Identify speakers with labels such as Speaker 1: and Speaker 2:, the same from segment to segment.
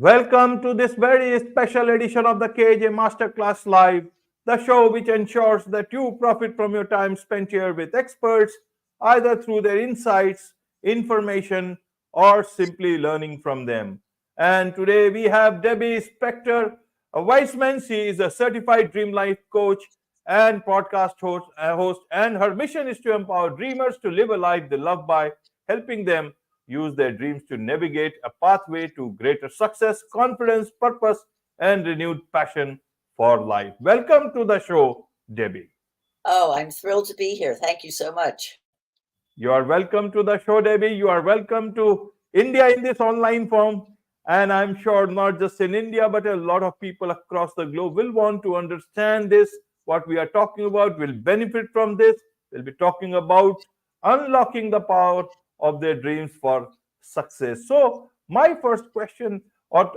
Speaker 1: Welcome to this very special edition of the KAJ Masterclass Live, the show which ensures that you profit from your time spent here with experts, either through their insights, information, or simply learning from them. And today we have Debbie Spector Weisman. She is a certified Dream Life coach and podcast host, and her mission is to empower dreamers to live a life they love by helping them use their dreams to navigate a pathway to greater success, confidence, purpose, and renewed passion for life. Welcome to the show, Debbie.
Speaker 2: Oh, I'm thrilled to be here. Thank you so much.
Speaker 1: You are welcome to the show, Debbie. You are welcome to India in this online form. And I'm sure not just in India, but a lot of people across the globe will want to understand this, what we are talking about, will benefit from this. We'll be talking about unlocking the power of their dreams for success. So, my first question or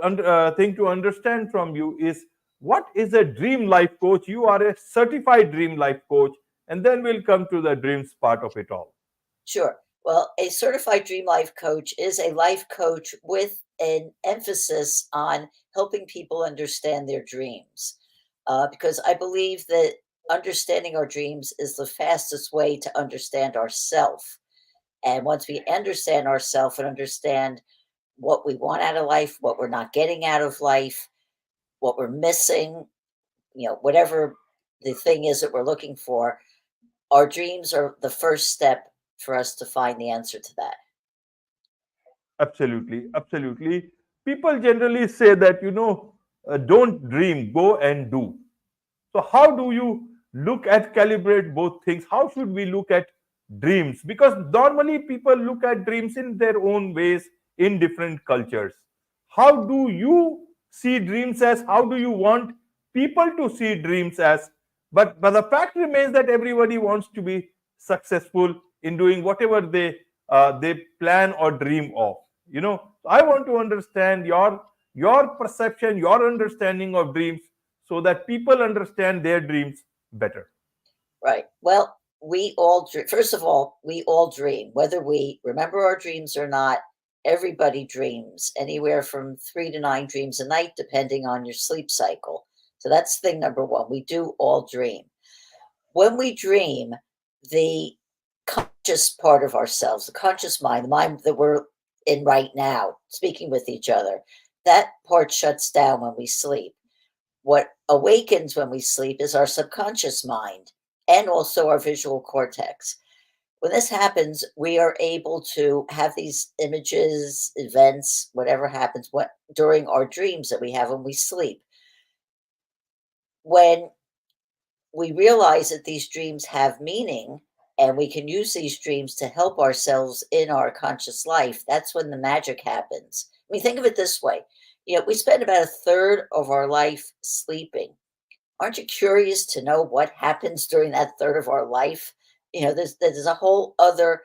Speaker 1: thing to understand from you is what is a dream life coach? You are a certified dream life coach, and then we'll come to the dreams part of it all.
Speaker 2: Sure. Well, a certified dream life coach is a life coach with an emphasis on helping people understand their dreams. Because I believe that understanding our dreams is the fastest way to understand ourself. And once we understand ourself and understand what we want out of life, what we're not getting out of life, what we're missing, whatever the thing is that we're looking for, our dreams are the first step for us to find the answer to that.
Speaker 1: Absolutely, absolutely. People generally say that, don't dream, go and do. So, how do you look at calibrate both things? How should we look at dreams? Because normally people look at dreams in their own ways in different cultures. How do you see dreams as? How do you want people to see dreams as? But the fact remains that everybody wants to be successful in doing whatever they plan or dream of. I want to understand your perception, your understanding of dreams so that people understand their dreams better.
Speaker 2: Right. Well, first of all, we all dream, whether we remember our dreams or not. Everybody dreams anywhere from 3 to 9 dreams a night, depending on your sleep cycle. So that's thing number one. We do all dream. When we dream, the conscious part of ourselves, the conscious mind, the mind that we're in right now, speaking with each other, that part shuts down when we sleep. What awakens when we sleep is our subconscious mind and also our visual cortex. When this happens, we are able to have these images, events, whatever happens during our dreams that we have when we sleep. When we realize that these dreams have meaning and we can use these dreams to help ourselves in our conscious life, that's when the magic happens. I mean, think of it this way. We spend about a third of our life sleeping. Aren't you curious to know what happens during that third of our life? There's a whole other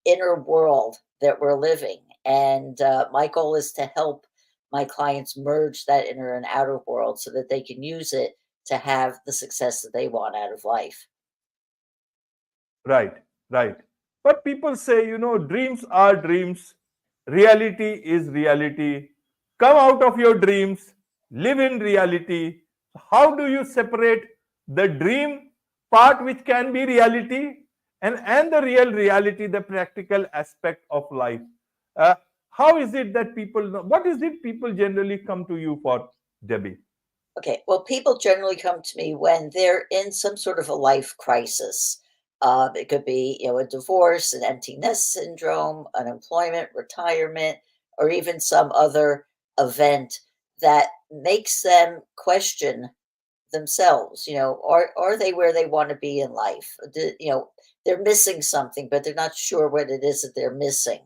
Speaker 2: inner world that we're living. And my goal is to help my clients merge that inner and outer world so that they can use it to have the success that they want out of life.
Speaker 1: Right, right. But people say, dreams are dreams, reality is reality. Come out of your dreams, live in reality. How do you separate the dream part, which can be reality, and the real reality, the practical aspect of life? Uh, how is it that what is it people generally come to you for, Debbie?
Speaker 2: Okay, well, people generally come to me when they're in some sort of a life crisis. It could be, a divorce, an empty nest syndrome, unemployment, retirement, or even some other event that makes them question themselves. Are they where they want to be in life? They're missing something, but they're not sure what it is that they're missing.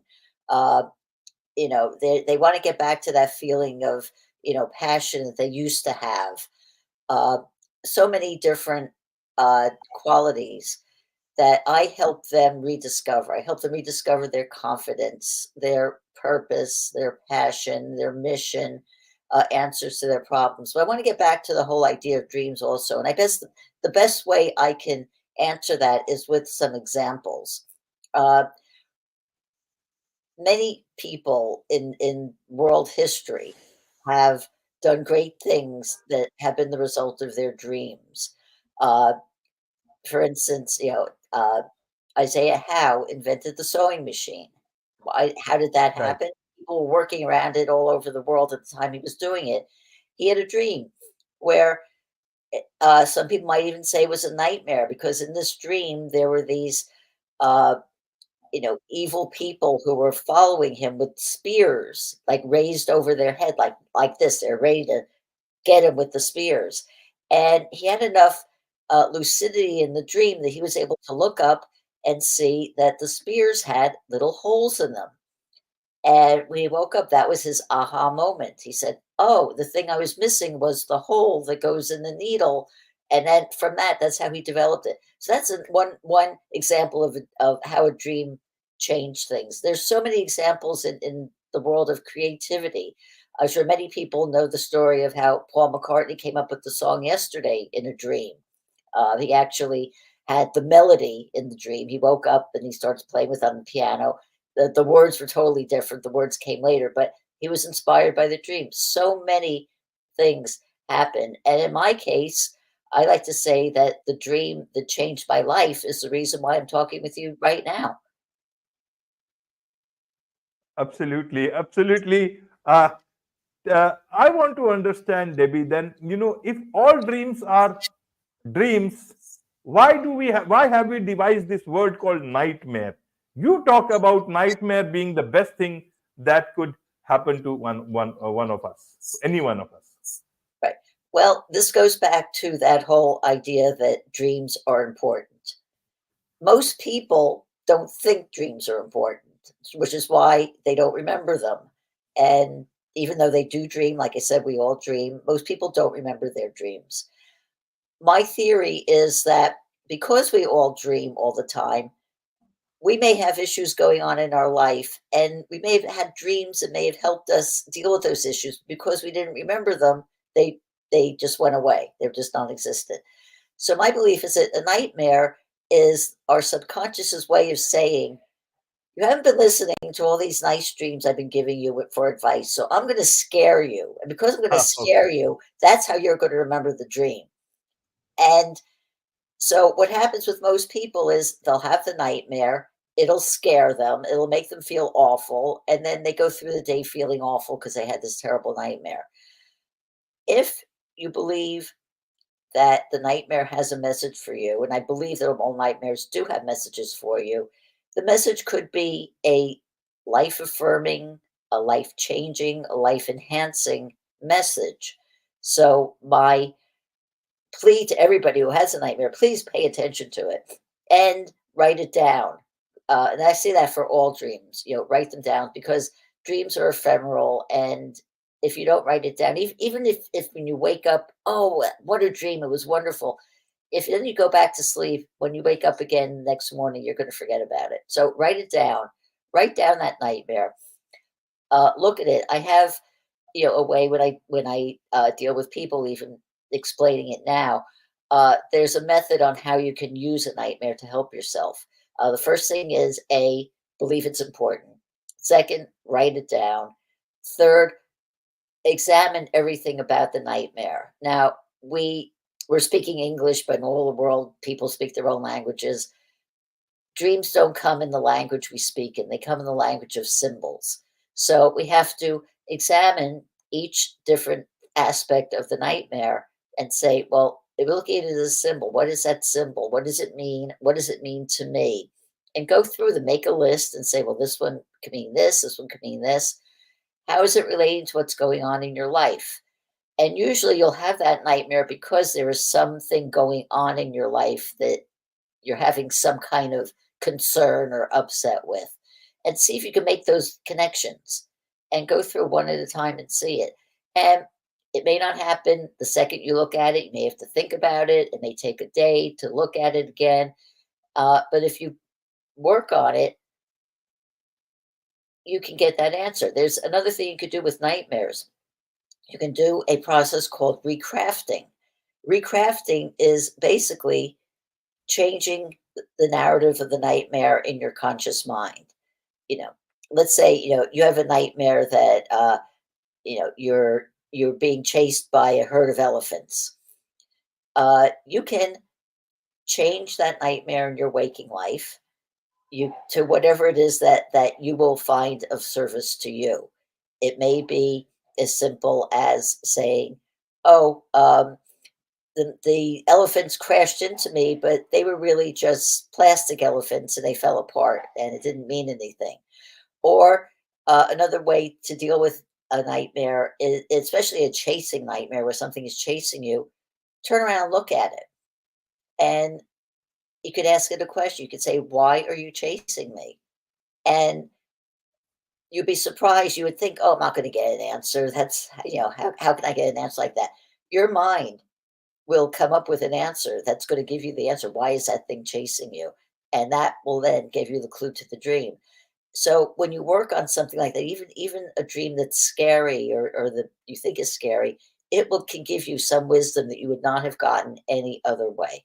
Speaker 2: Uh, they want to get back to that feeling of passion that they used to have. uh, so many different qualities that I help them rediscover. I help them rediscover their confidence, their purpose, their passion, their mission, answers to their problems. But I want to get back to the whole idea of dreams also, and I guess the best way I can answer that is with some examples. uh, Many people in world history have done great things that have been the result of their dreams. Uh, for instance, Isaiah Howe invented the sewing machine. Why, how did that
Speaker 1: Right.
Speaker 2: happen? People were working around it all over the world at the time he was doing it. He had a dream where some people might even say it was a nightmare, because in this dream there were these uh, evil people who were following him with spears, like raised over their head, like this. They're ready to get him with the spears. And he had enough lucidity in the dream that he was able to look up and see that the spears had little holes in them. And when he woke up, that was his aha moment. He said, "Oh, the thing I was missing was the hole that goes in the needle." And then from that, that's how he developed it. So that's one example of how a dream changed things. There's so many examples in the world of creativity. I'm sure many people know the story of how Paul McCartney came up with the song "Yesterday" in a dream. He actually had the melody in the dream. He woke up and he starts playing with on the piano. The words were totally different. The words came later, but he was inspired by the dream. So many things happen. And in my case, I like to say that the dream that changed my life is the reason why I'm talking with you right now.
Speaker 1: Absolutely, absolutely. I want to understand, Debbie. Then, if all dreams are dreams, why have we devised this word called nightmare? You talk about nightmare being the best thing that could happen to one of us, any one of us.
Speaker 2: Right. Well, this goes back to that whole idea that dreams are important. Most people don't think dreams are important, which is why they don't remember them. And even though they do dream, like I said, we all dream, most people don't remember their dreams. My theory is that because we all dream all the time, we may have issues going on in our life, and we may have had dreams that may have helped us deal with those issues. Because we didn't remember them, they they just went away. They're just non-existent. So my belief is that a nightmare is our subconscious's way of saying, "You haven't been listening to all these nice dreams I've been giving you for advice, so I'm going to scare you. And because I'm going to scare
Speaker 1: Okay.
Speaker 2: you, that's how you're going to remember the dream." And so what happens with most people is they'll have the nightmare, it'll scare them, it'll make them feel awful, and then they go through the day feeling awful because they had this terrible nightmare. If you believe that the nightmare has a message for you, and I believe that all nightmares do have messages for you, the message could be a life affirming, a life changing, a life enhancing message. So, my plea to everybody who has a nightmare, please pay attention to it and write it down. And I say that for all dreams, write them down, because dreams are ephemeral. And if you don't write it down, even if when you wake up, oh, what a dream, it was wonderful. If then you go back to sleep, when you wake up again the next morning, you're going to forget about it. So write it down, write down that nightmare, look at it. I have a way when I deal with people, even explaining it now. There's a method on how you can use a nightmare to help yourself. The first thing is believe it's important. Second, write it down. Third, examine everything about the nightmare. Now we're speaking English, but in all the world, people speak their own languages. Dreams don't come in the language we speak in, they come in the language of symbols. So we have to examine each different aspect of the nightmare and say, well, if we're looking at it as a symbol, what is that symbol? What does it mean? What does it mean to me? And go through them, make a list and say, well, this one could mean this one could mean this. How is it relating to what's going on in your life? And usually you'll have that nightmare because there is something going on in your life that you're having some kind of concern or upset with, and see if you can make those connections and go through one at a time and see it. And it may not happen the second you look at it. You may have to think about it. It may take a day to look at it again. But if you work on it, you can get that answer. There's another thing you could do with nightmares. You can do a process called recrafting. Recrafting is basically changing the narrative of the nightmare in your conscious mind. You know, let's say, you have a nightmare that, you're you're being chased by a herd of elephants. You can change that nightmare in your waking life you to whatever it is that you will find of service to you. It may be as simple as saying, "Oh, the elephants crashed into me, but they were really just plastic elephants and they fell apart and it didn't mean anything." Or another way to deal with a nightmare, is, especially a chasing nightmare where something is chasing you, turn around and look at it. And you could ask it a question. You could say, "Why are you chasing me?" And you'd be surprised. You would think, "Oh, I'm not going to get an answer. That's, how can I get an answer like that?" Your mind will come up with an answer that's going to give you the answer. Why is that thing chasing you? And that will then give you the clue to the dream. So when you work on something like that, even a dream that's scary or that you think is scary, it will can give you some wisdom that you would not have gotten any other way.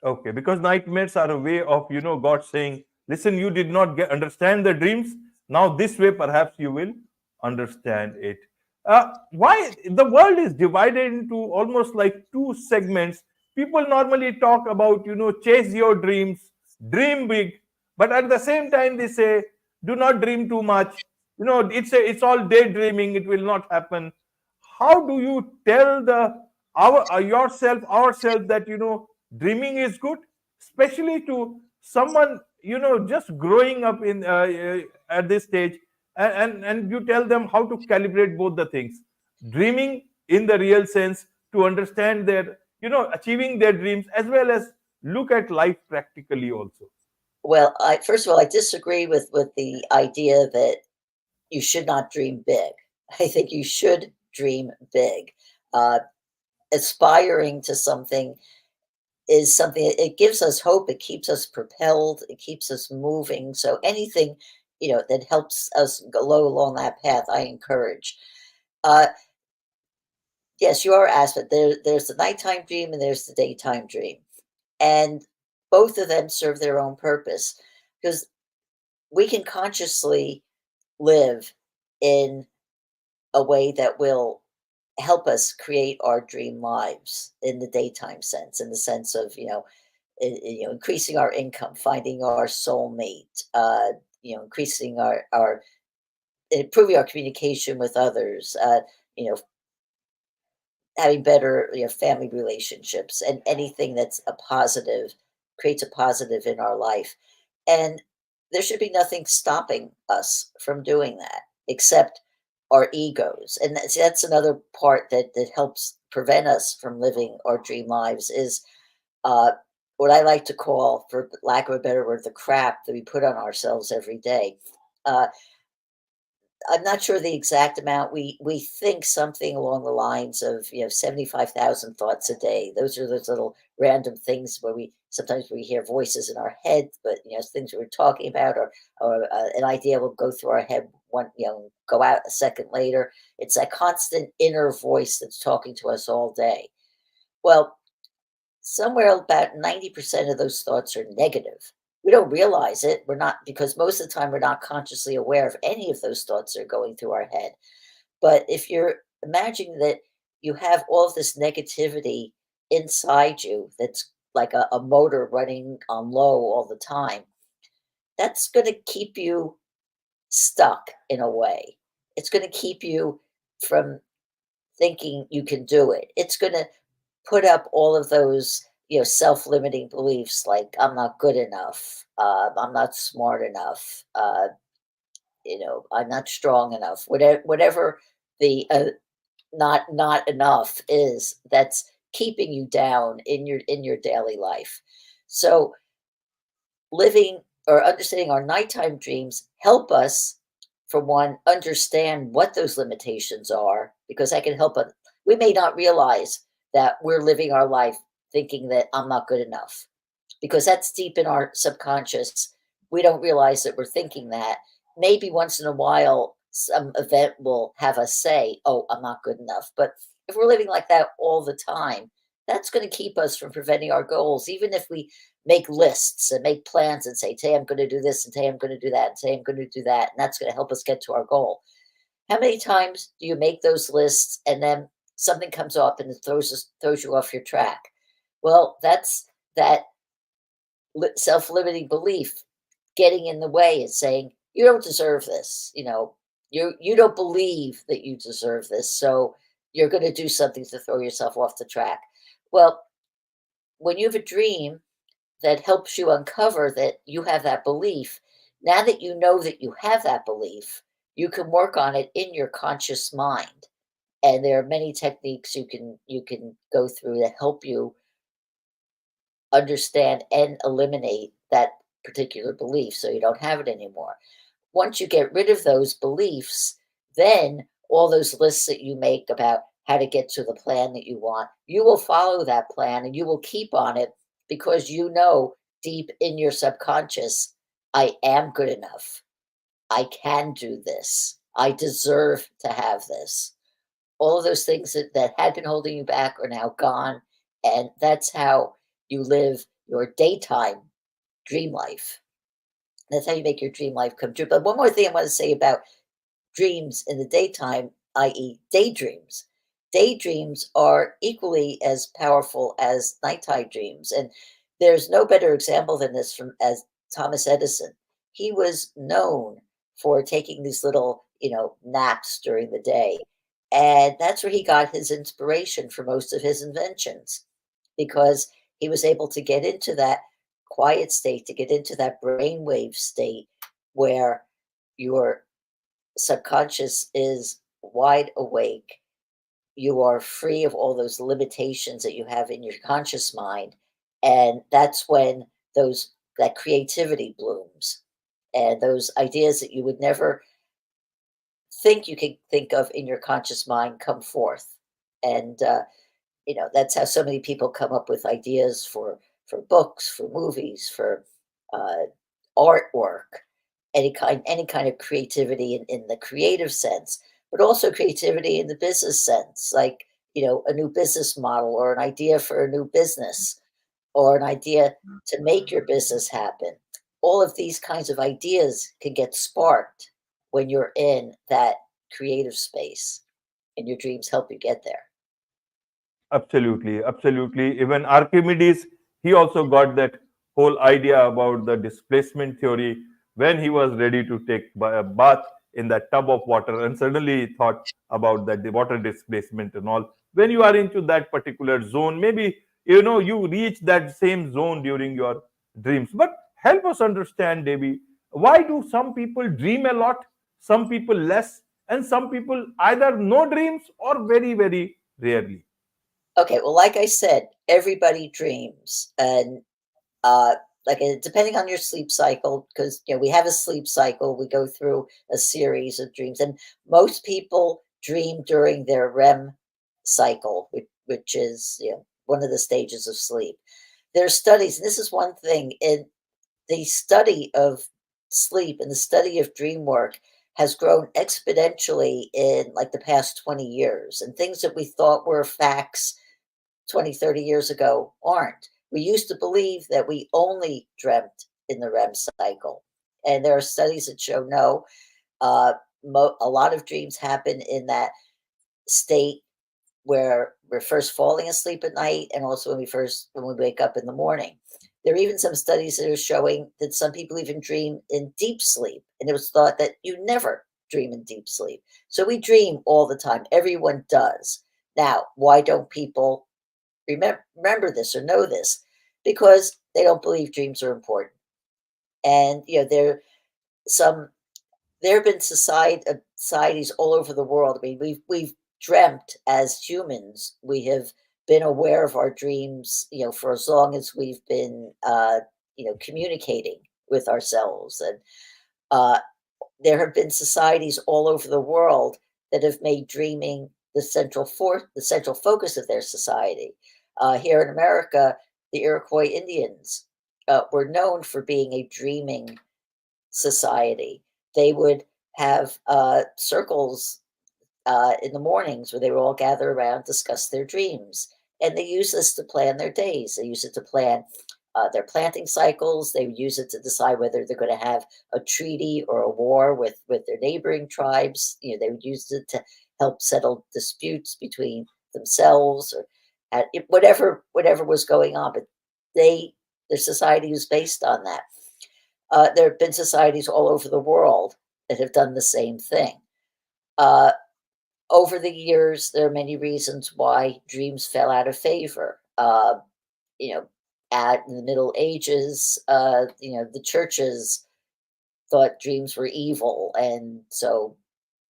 Speaker 1: Okay, because nightmares are a way of, God saying, listen, you did not understand the dreams. Now, this way, perhaps you will understand it. Why the world is divided into almost like two segments. People normally talk about, chase your dreams, dream big, but at the same time, they say, do not dream too much. It's all daydreaming. It will not happen. How do you tell the our yourself ourselves that dreaming is good, especially to someone just growing up in at this stage, and you tell them how to calibrate both the things, dreaming in the real sense, to understand their achieving their dreams, as well as look at life practically also.
Speaker 2: Well, I first of all, I disagree with the idea that you should not dream big. I think you should dream big. Uh, Aspiring to something is something, it gives us hope, it keeps us propelled, it keeps us moving. So anything, that helps us go along that path, I encourage. Uh, yes, you are asked, but there's the nighttime dream and there's the daytime dream. And both of them serve their own purpose because we can consciously live in a way that will help us create our dream lives in the daytime sense, in the sense of, increasing our income, finding our soulmate, increasing our improving our communication with others, you know, having better, family relationships, and anything that's a positive creates a positive in our life. And there should be nothing stopping us from doing that except our egos. And that's another part that helps prevent us from living our dream lives is uh, what I like to call, for lack of a better word, the crap that we put on ourselves every day. Uh, I'm not sure the exact amount. We think something along the lines of 75,000 thoughts a day. Those are those little random things where we sometimes we hear voices in our head, but things we're talking about, or an idea will go through our head one go out a second later. It's that constant inner voice that's talking to us all day. Well, somewhere about 90% of those thoughts are negative. We don't realize it. We're not, because most of the time we're not consciously aware of any of those thoughts that are going through our head. But if you're imagining that you have all of this negativity inside you, that's like a motor running on low all the time, that's going to keep you stuck in a way. It's going to keep you from thinking you can do it. It's going to put up all of those, self-limiting beliefs like I'm not good enough, I'm not smart enough, I'm not strong enough. Whatever the not enough is, that's keeping you down in your daily life. So living or understanding our nighttime dreams help us, for one, understand what those limitations are, because that can help us. We may not realize that we're living our life thinking that I'm not good enough, because that's deep in our subconscious. We don't realize that we're thinking that. Maybe once in a while, some event will have us say, "Oh, I'm not good enough." But if we're living like that all the time, that's going to keep us from preventing our goals. Even if we make lists and make plans and say, "Today I'm going to do this, and today I'm going to do that, and today I'm going to do that," and that's going to help us get to our goal. How many times do you make those lists and then something comes up and it throws you off your track? Well, that's that self-limiting belief getting in the way and saying, "You don't deserve this." You don't believe that you deserve this, so you're going to do something to throw yourself off the track. Well, when you have a dream that helps you uncover that you have that belief, now that you know that you have that belief, you can work on it in your conscious mind. And there are many techniques you can go through to help you understand and eliminate that particular belief so you don't have it anymore. Once you get rid of those beliefs, then all those lists that you make about how to get to the plan that you want, you will follow that plan and you will keep on it because you know deep in your subconscious, I am good enough. I can do this. I deserve to have this. All of those things that had been holding you back are now gone. And that's how you live your daytime dream life. That's how you make your dream life come true. But one more thing I want to say about dreams in the daytime, i.e., daydreams. Daydreams are equally as powerful as nighttime dreams. And there's no better example than this from as Thomas Edison. He was known for taking these little, naps during the day. And that's where he got his inspiration for most of his inventions because he was able to get into that quiet state, to get into that brainwave state where your subconscious is wide awake. You are free of all those limitations that you have in your conscious mind. And that's when that creativity blooms and those ideas that you would never think you could think of in your conscious mind come forth. And that's how so many people come up with ideas for books, for movies, for uh, artwork, any kind of creativity in the creative sense, but also creativity in the business sense, like a new business model or an idea for a new business or an idea to make your business happen. All of these kinds of ideas can get sparked when you're in that creative space, and your dreams help you get there.
Speaker 1: Absolutely, absolutely. Even Archimedes, he also got that whole idea about the displacement theory when he was ready to take a bath in that tub of water, and suddenly he thought about that the water displacement and all. When you are into that particular zone, maybe you reach that same zone during your dreams. But help us understand, Devi, why do some people dream a lot, some people less, and some people either no dreams or very, very rarely?
Speaker 2: Okay, well, like I said, everybody dreams, and uh, depending on your sleep cycle, because we have a sleep cycle, we go through a series of dreams, and most people dream during their REM cycle, which is one of the stages of sleep. There are studies, and this is one thing in the study of sleep and the study of dream work has grown exponentially in like the past 20 years, and things that we thought were facts 20, 30 years ago aren't. We used to believe that we only dreamt in the REM cycle. And there are studies that show no, uh, a lot of dreams happen in that state where we're first falling asleep at night and also when we wake up in the morning. There are even some studies that are showing that some people even dream in deep sleep. And it was thought that you never dream in deep sleep. So we dream all the time. Everyone does. Now, why don't people remember this or know this? Because they don't believe dreams are important. And some there have been societies all over the world. I mean, we've dreamt as humans. We have been aware of our dreams, for as long as we've been, communicating with ourselves. And uh, there have been societies all over the world that have made dreaming the central focus of their society. Here in America, the Iroquois Indians were known for being a dreaming society. They would have circles in the mornings where they would all gather around, discuss their dreams, and they use this to plan their days. They use it to plan their planting cycles. They would use it to decide whether they're going to have a treaty or a war with their neighboring tribes. They would use it to help settle disputes between themselves or whatever was going on. But their society was based on that. There have been societies all over the world that have done the same thing. Uh, Over the years, there are many reasons why dreams fell out of favor. You know, in the Middle Ages, the churches thought dreams were evil, and so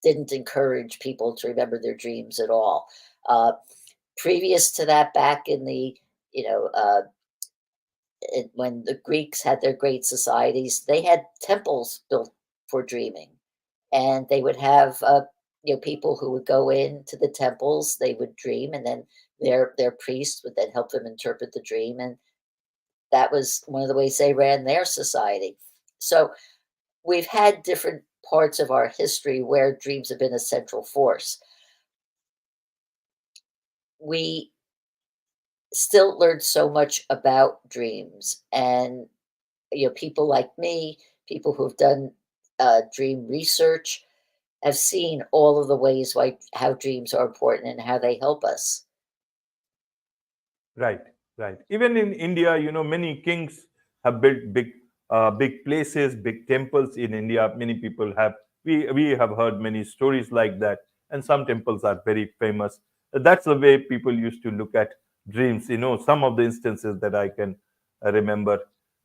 Speaker 2: didn't encourage people to remember their dreams at all. Uh, Previous to that, back in the you know when the Greeks had their great societies, they had temples built for dreaming, and they would have people who would go into the temples. They would dream, and then their priests would then help them interpret the dream, and that was one of the ways they ran their society. So we've had different parts of our history where dreams have been a central force. We still learn so much about dreams, and people like me, people who've done dream research, have seen all of the ways how dreams are important and how they help us.
Speaker 1: Right, right. Even in India, many kings have built big places, big temples in India. Many people have. We have heard many stories like that, and some temples are very famous. That's the way people used to look at dreams. Some of the instances that I can remember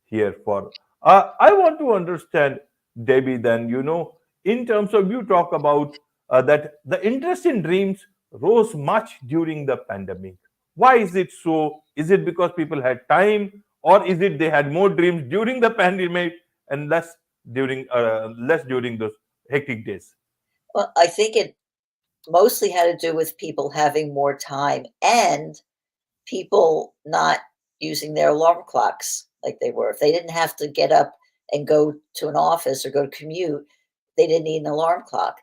Speaker 1: here. For I want to understand, Debbie. Then in terms of, you talk about that the interest in dreams rose much during the pandemic. Why is it so? Is it because people had time, or is it they had more dreams during the pandemic and less during those hectic days?
Speaker 2: Well, I think it mostly had to do with people having more time and people not using their alarm clocks like they were. If they didn't have to get up and go to an office or go to commute, they didn't need an alarm clock.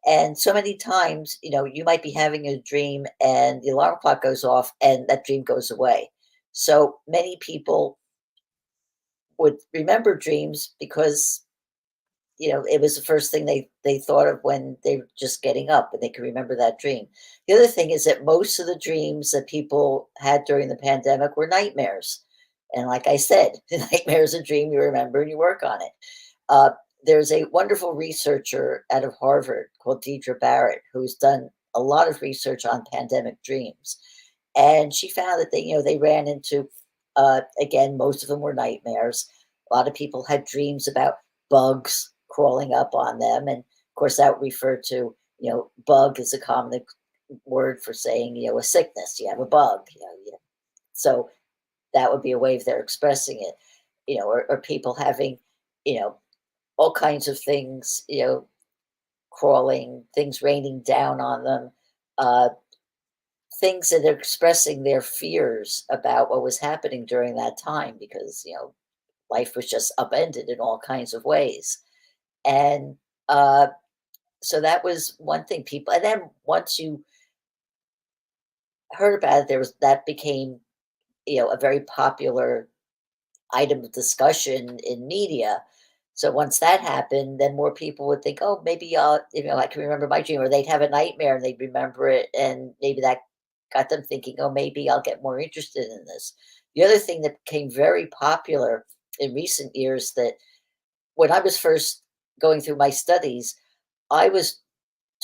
Speaker 2: And so many times, you might be having a dream and the alarm clock goes off and that dream goes away. So many people would remember dreams because it was the first thing they thought of when they were just getting up, and they could remember that dream. The other thing is that most of the dreams that people had during the pandemic were nightmares. And like I said, the nightmare is a dream you remember and you work on it. Uh, there's a wonderful researcher out of Harvard called Deidre Barrett who's done a lot of research on pandemic dreams, and she found that they ran into again, most of them were nightmares. A lot of people had dreams about bugs crawling up on them, and of course that would refer to bug is a common word for saying a sickness. You have a bug, so that would be a way of their expressing it. Or people having you know all kinds of things, crawling, things raining down on them, uh, things that are expressing their fears about what was happening during that time, because life was just upended in all kinds of ways. And so that was one thing people, and then once you heard about it, that became a very popular item of discussion in media. So once that happened, then more people would think, oh, maybe I can remember my dream, or they'd have a nightmare and they'd remember it, and maybe that got them thinking, oh, maybe I'll get more interested in this. The other thing that became very popular in recent years, that when I was first going through my studies, I was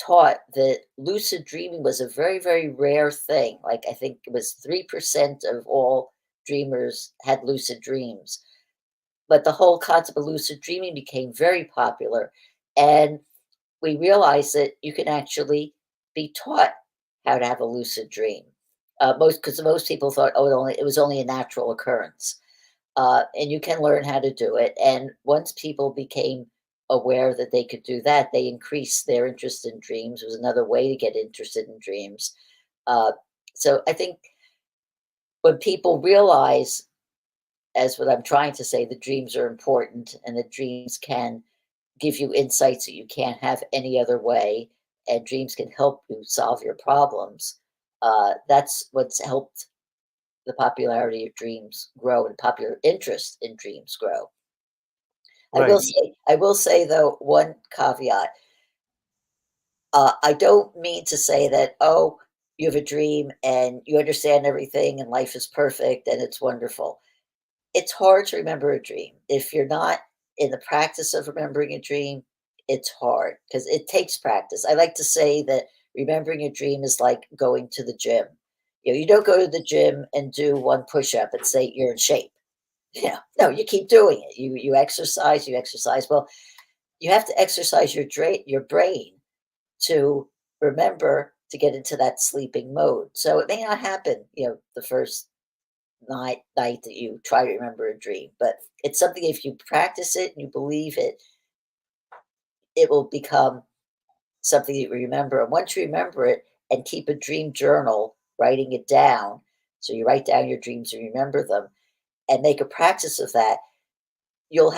Speaker 2: taught that lucid dreaming was a very, very rare thing. Like, I think it was 3% of all dreamers had lucid dreams. But the whole concept of lucid dreaming became very popular. And we realized that you can actually be taught how to have a lucid dream. Because most people thought, oh, it was only a natural occurrence. And you can learn how to do it. And once people became aware that they could do that, they increased their interest in dreams. It was another way to get interested in dreams. Uh, so I think when people realize, as what I'm trying to say, the dreams are important and that dreams can give you insights that you can't have any other way, and dreams can help you solve your problems. That's what's helped the popularity of dreams grow and popular interest in dreams grow.
Speaker 1: Right.
Speaker 2: I will say though, one caveat. I don't mean to say that, oh, you have a dream and you understand everything and life is perfect and it's wonderful. It's hard to remember a dream. If you're not in the practice of remembering a dream, it's hard because it takes practice. I like to say that remembering a dream is like going to the gym. You don't go to the gym and do one push up and say you're in shape. No, you keep doing it. You exercise, you exercise. Well, you have to exercise your brain to remember to get into that sleeping mode. So it may not happen, the first night that you try to remember a dream, but it's something if you practice it and you believe it, it will become something that you remember. And once you remember it and keep a dream journal, writing it down, so you write down your dreams and remember them and make a practice of that, you'll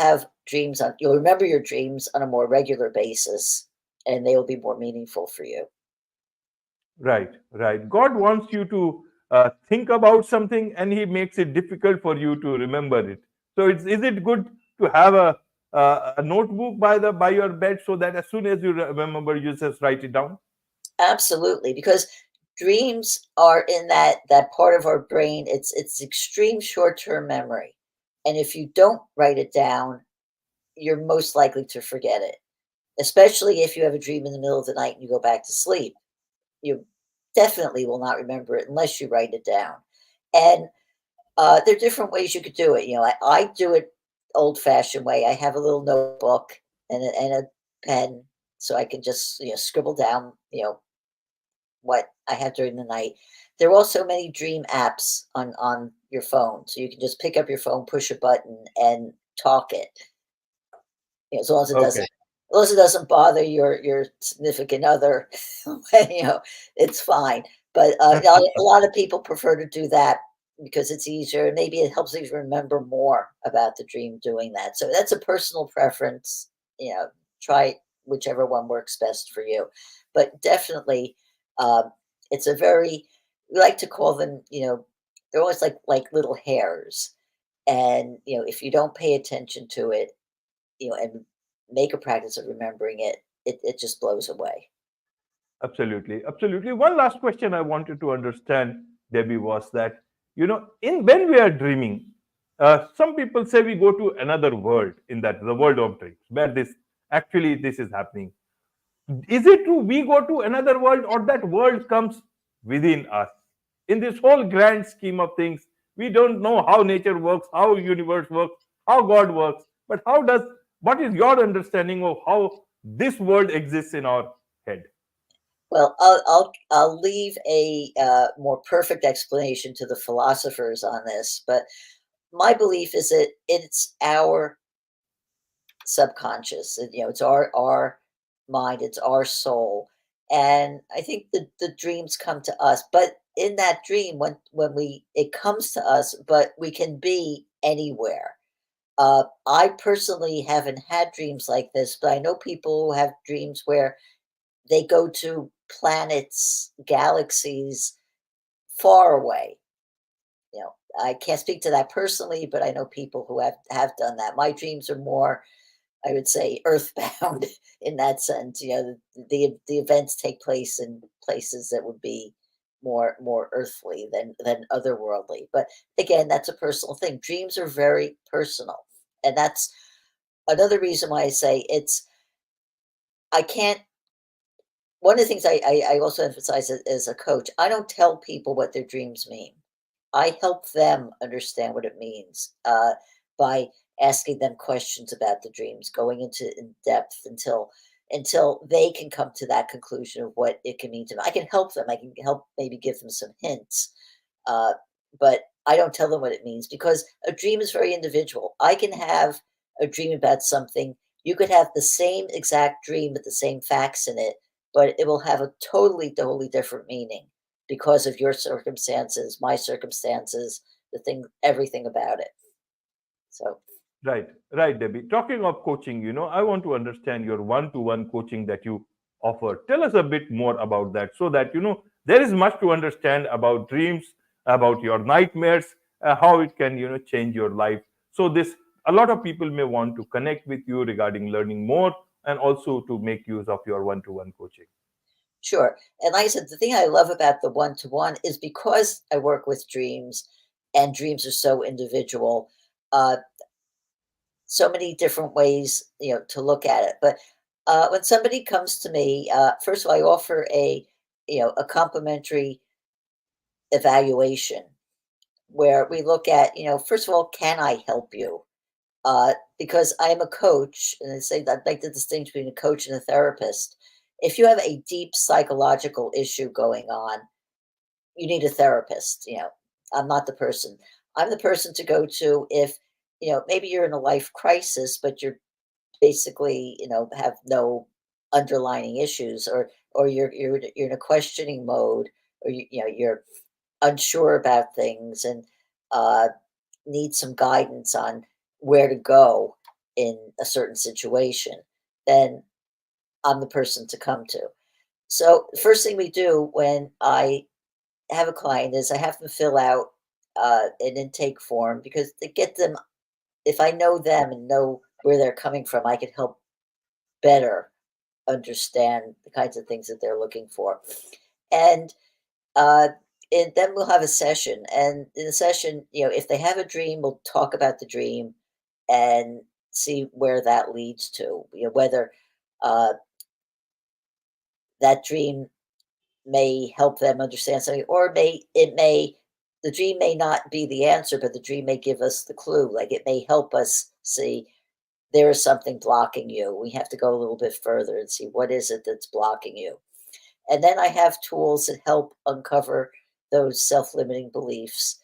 Speaker 2: remember your dreams on a more regular basis and they will be more meaningful for you.
Speaker 1: Right, right. God wants you to think about something, and He makes it difficult for you to remember it. So, is it good to have a notebook by your bed so that as soon as you remember, you just write it down?
Speaker 2: Absolutely, because dreams are in that part of our brain. It's extreme short-term memory. And if you don't write it down, you're most likely to forget it. Especially if you have a dream in the middle of the night and you go back to sleep. You definitely will not remember it unless you write it down. And there are different ways you could do it. I do it old-fashioned way. I have a little notebook and a pen so I can just scribble down what I have during the night. There are also many dream apps on your phone, so you can just pick up your phone, push a button, and talk it. As long as it doesn't,
Speaker 1: Okay.
Speaker 2: as long as it doesn't bother your significant other, it's fine. But a lot of people prefer to do that because it's easier. And maybe it helps you remember more about the dream doing that. So that's a personal preference. Try whichever one works best for you. But definitely, um, it's a very we like to call them. They're always like little hairs, and if you don't pay attention to it, and make a practice of remembering it, it just blows away.
Speaker 1: Absolutely, absolutely. One last question I wanted to understand, Debbie, was that in when we are dreaming, some people say we go to another world, in that the world of dreams, where this is happening. Is it true we go to another world, or that world comes within us? In this whole grand scheme of things, we don't know how nature works, how universe works, how God works, but what is your understanding of how this world exists in our head?
Speaker 2: Well, I'll leave a more perfect explanation to the philosophers on this, but my belief is that it's our subconscious. It's our mind, it's our soul, and I think the dreams come to us. But in that dream, when we it comes to us, but we can be anywhere. I personally haven't had dreams like this, but I know people who have dreams where they go to planets, galaxies far away. I can't speak to that personally, but I know people who have done that. My dreams are more, I would say, earthbound in that sense. The events take place in places that would be more earthly than otherworldly. But again, that's a personal thing. Dreams are very personal, and that's another reason why I say I can't. One of the things I also emphasize as a coach, I don't tell people what their dreams mean. I help them understand what it means by asking them questions about the dreams, going into in depth until they can come to that conclusion of what it can mean to them. I can help them. I can help maybe give them some hints, uh, but I don't tell them what it means because a dream is very individual. I can have a dream about something. You could have the same exact dream with the same facts in it, but it will have a totally different meaning because of your circumstances, my circumstances, everything about it. So,
Speaker 1: Right, right, Debbie. Talking of coaching, I want to understand your one-to-one coaching that you offer. Tell us a bit more about that, so that there is much to understand about dreams, about your nightmares, how it can change your life. So this, a lot of people may want to connect with you regarding learning more, and also to make use of your one-to-one coaching.
Speaker 2: Sure. And like I said, the thing I love about the one to one is because I work with dreams and dreams are so individual, uh, so many different ways, to look at it. But when somebody comes to me, first of all, I offer a complimentary evaluation where we look at, first of all, can I help you? Because I am a coach, and I say that I make the distinction between a coach and a therapist. If you have a deep psychological issue going on, you need a therapist. I'm not the person. I'm the person to go to if, maybe you're in a life crisis, but you're basically, have no underlying issues, or you're in a questioning mode, or you're unsure about things, and uh, need some guidance on where to go in a certain situation, then I'm the person to come to. So the first thing we do when I have a client is I have them fill out an intake form, because to get them, if I know them and know where they're coming from, I can help better understand the kinds of things that they're looking for. And uh, and then we'll have a session. And in the session, if they have a dream, we'll talk about the dream and see where that leads to. Whether uh, that dream may help them understand something, or the dream may not be the answer, but the dream may give us the clue. Like, it may help us see there is something blocking you. We have to go a little bit further and see what is it that's blocking you. And then I have tools that help uncover those self-limiting beliefs,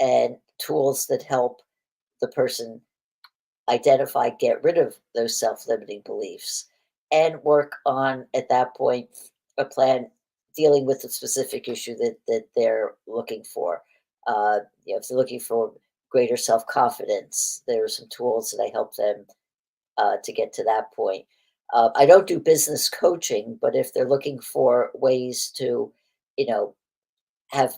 Speaker 2: and tools that help the person identify, get rid of those self-limiting beliefs, and work on, at that point, a plan dealing with the specific issue that they're looking for. If they're looking for greater self-confidence, there are some tools that I help them to get to that point. I don't do business coaching, but if they're looking for ways to, you know, have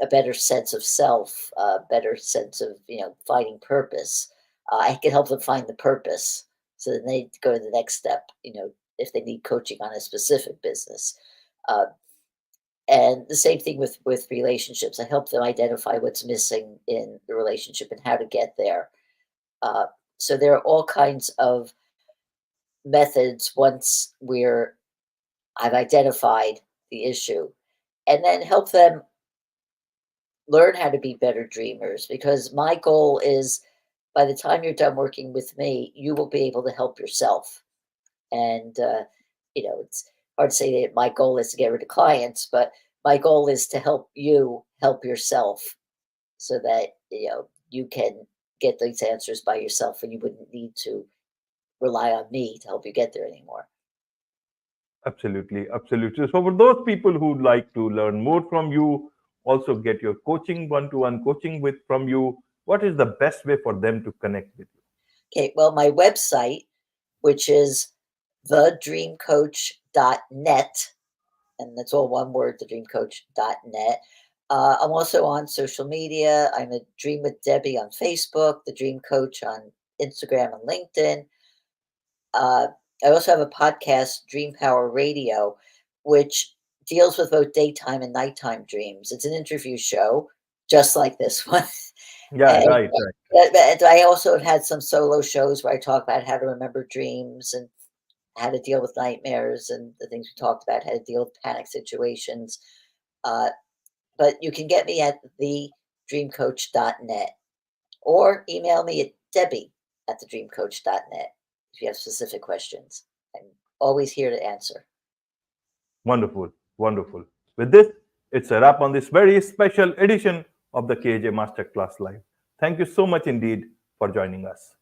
Speaker 2: a better sense of self, a better sense of, finding purpose, I can help them find the purpose. So then they go to the next step, if they need coaching on a specific business. Uh, and the same thing with relationships. I help them identify what's missing in the relationship and how to get there. Uh, so there are all kinds of methods once I've identified the issue, and then help them learn how to be better dreamers, because my goal is, by the time you're done working with me, you will be able to help yourself. And it's hard to say that my goal is to get rid of clients, but my goal is to help you help yourself, so that you can get these answers by yourself, and you wouldn't need to rely on me to help you get there anymore.
Speaker 1: Absolutely, absolutely. So for those people who'd like to learn more from you, also get your coaching, one-to-one coaching with from you, what is the best way for them to connect with you?
Speaker 2: Okay, well, my website, which is thedreamcoach.net, and that's all one word, thedreamcoach.net. I'm also on social media. I'm a Dream with Debbie on Facebook, the Dream Coach on Instagram and LinkedIn. Uh, I also have a podcast, Dream Power Radio, which deals with both daytime and nighttime dreams. It's an interview show, just like this one.
Speaker 1: Yeah,
Speaker 2: And,
Speaker 1: right, right.
Speaker 2: and I also have had some solo shows where I talk about how to remember dreams, and how to deal with nightmares, and the things we talked about, how to deal with panic situations. Uh, but you can get me at thedreamcoach.net, or email me at Debbie at thedreamcoach.net if you have specific questions. I'm always here to answer.
Speaker 1: Wonderful, wonderful. With this, it's a wrap on this very special edition of the KAJ Masterclass Live. Thank you so much indeed for joining us.